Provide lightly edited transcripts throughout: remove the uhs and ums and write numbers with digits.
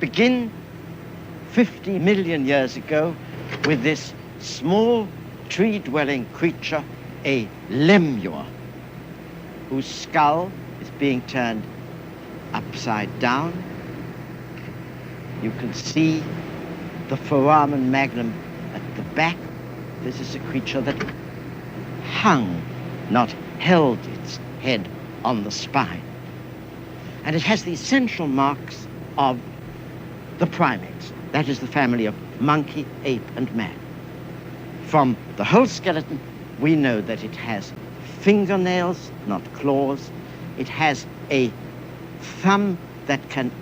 begin 50 million years ago with this small tree-dwelling creature, a lemur, whose skull is being turned upside down. You can see the foramen magnum at the back. This is a creature that hung, not held its head on the spine. And it has the essential marks of the primates. That is the family of monkey, ape, and man. From the whole skeleton, we know that it has fingernails, not claws. It has a thumb that can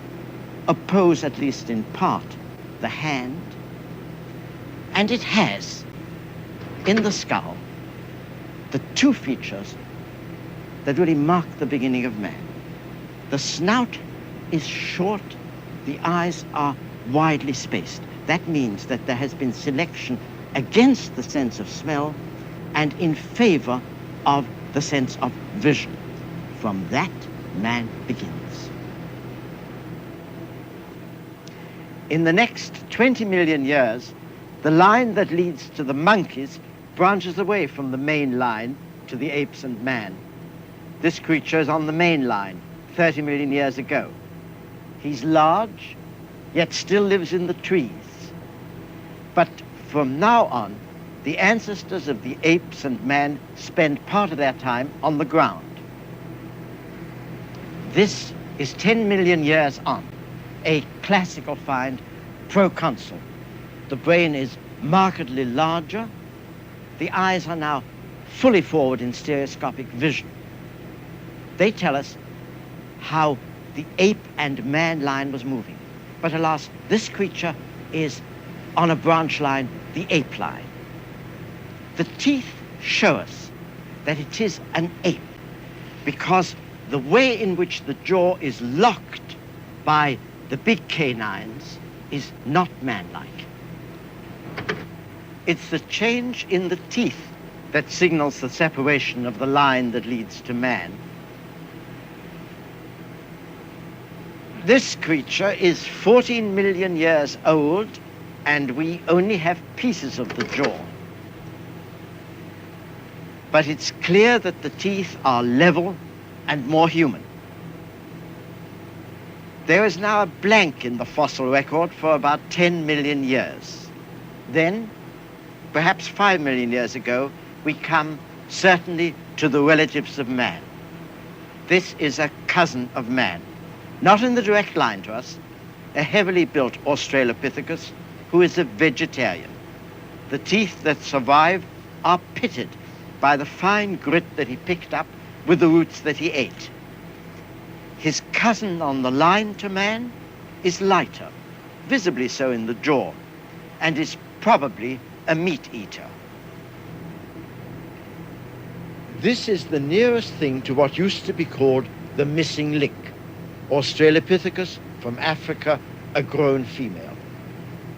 oppose, at least in part, the hand. And it has, in the skull, the two features that really mark the beginning of man. The snout is short, the eyes are widely spaced. That means that there has been selection against the sense of smell and in favor of the sense of vision. From that, man begins. In the next 20 million years, the line that leads to the monkeys branches away from the main line to the apes and man. This creature is on the main line 30 million years ago. He's large, yet still lives in the trees. But from now on, the ancestors of the apes and man spend part of their time on the ground. This is 10 million years on, a classical find, proconsul. The brain is markedly larger. The eyes are now fully forward in stereoscopic vision. They tell us how the ape and man line was moving. But alas, this creature is on a branch line, the ape line. The teeth show us that it is an ape because the way in which the jaw is locked by the big canines is not man-like. It's the change in the teeth that signals the separation of the line that leads to man. This creature is 14 million years old, and we only have pieces of the jaw. But it's clear that the teeth are level and more human. There is now a blank in the fossil record for about 10 million years. Then, perhaps 5 million years ago, we come certainly to the relatives of man. This is a cousin of man, not in the direct line to us, a heavily built Australopithecus who is a vegetarian. The teeth that survive are pitted by the fine grit that he picked up with the roots that he ate. His cousin on the line to man is lighter, visibly so in the jaw, and is probably a meat eater. This is the nearest thing to what used to be called the missing link. Australopithecus from Africa, a grown female.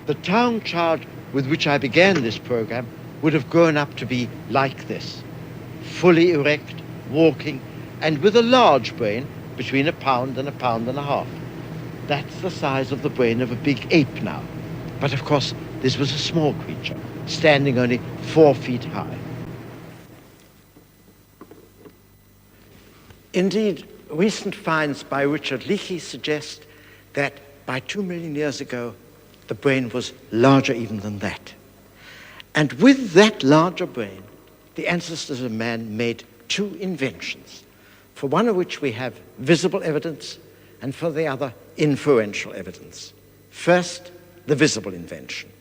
The town child with which I began this program would have grown up to be like this, fully erect, walking, and with a large brain between 1 pound and 1.5 pounds. That's the size of the brain of a big ape now. But of course, this was a small creature, standing only 4 feet high. Indeed, recent finds by Richard Leakey suggest that by 2 million years ago, the brain was larger even than that. And with that larger brain, the ancestors of man made 2 inventions, for one of which we have visible evidence, and for the other, inferential evidence. First, the visible invention.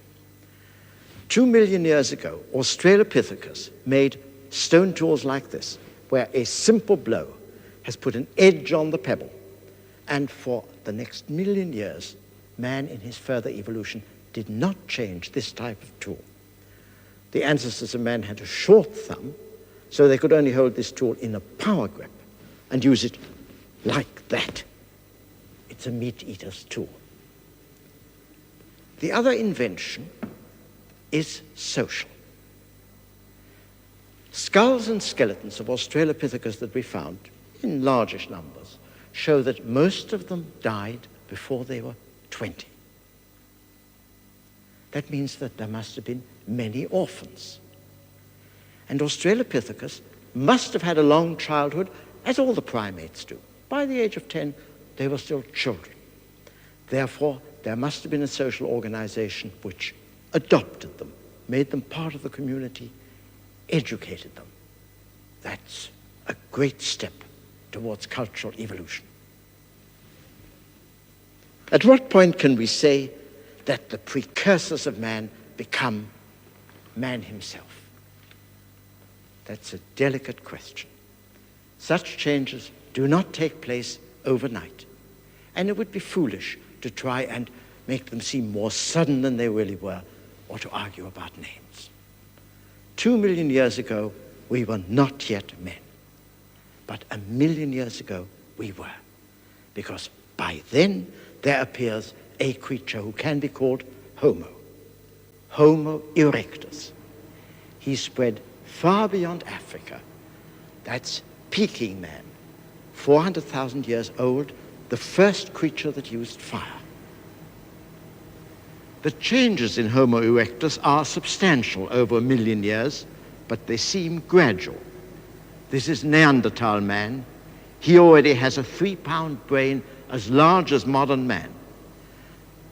2 million years ago, Australopithecus made stone tools like this, where a simple blow has put an edge on the pebble. And for the next million years, man in his further evolution did not change this type of tool. The ancestors of man had a short thumb, so they could only hold this tool in a power grip and use it like that. It's a meat eater's tool. The other invention is social. Skulls and skeletons of Australopithecus that we found in largish numbers show that most of them died before they were 20. that means that there must have been many orphans. And Australopithecus must have had a long childhood, as all the primates do. By the age of 10, they were still children. Therefore, there must have been a social organization which adopted them, made them part of the community, educated them. That's a great step towards cultural evolution. At what point can we say that the precursors of man become man himself? That's a delicate question. Such changes do not take place overnight, and it would be foolish to try and make them seem more sudden than they really were, or to argue about names. 2 million years ago, we were not yet men. But 1 million years ago, we were. Because by then, there appears a creature who can be called Homo. Homo erectus. He spread far beyond Africa. That's Peking man, 400,000 years old, the first creature that used fire. The changes in Homo erectus are substantial over 1 million years, but they seem gradual. This is Neanderthal man. He already has a 3-pound brain as large as modern man.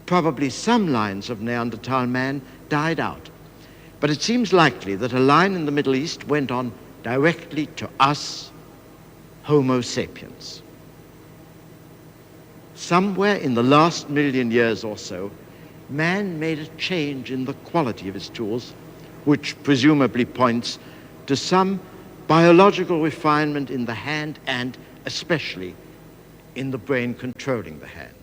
Probably some lines of Neanderthal man died out, but it seems likely that a line in the Middle East went on directly to us, Homo sapiens. Somewhere in the last 1 million years or so, man made a change in the quality of his tools, which presumably points to some biological refinement in the hand and especially in the brain controlling the hand.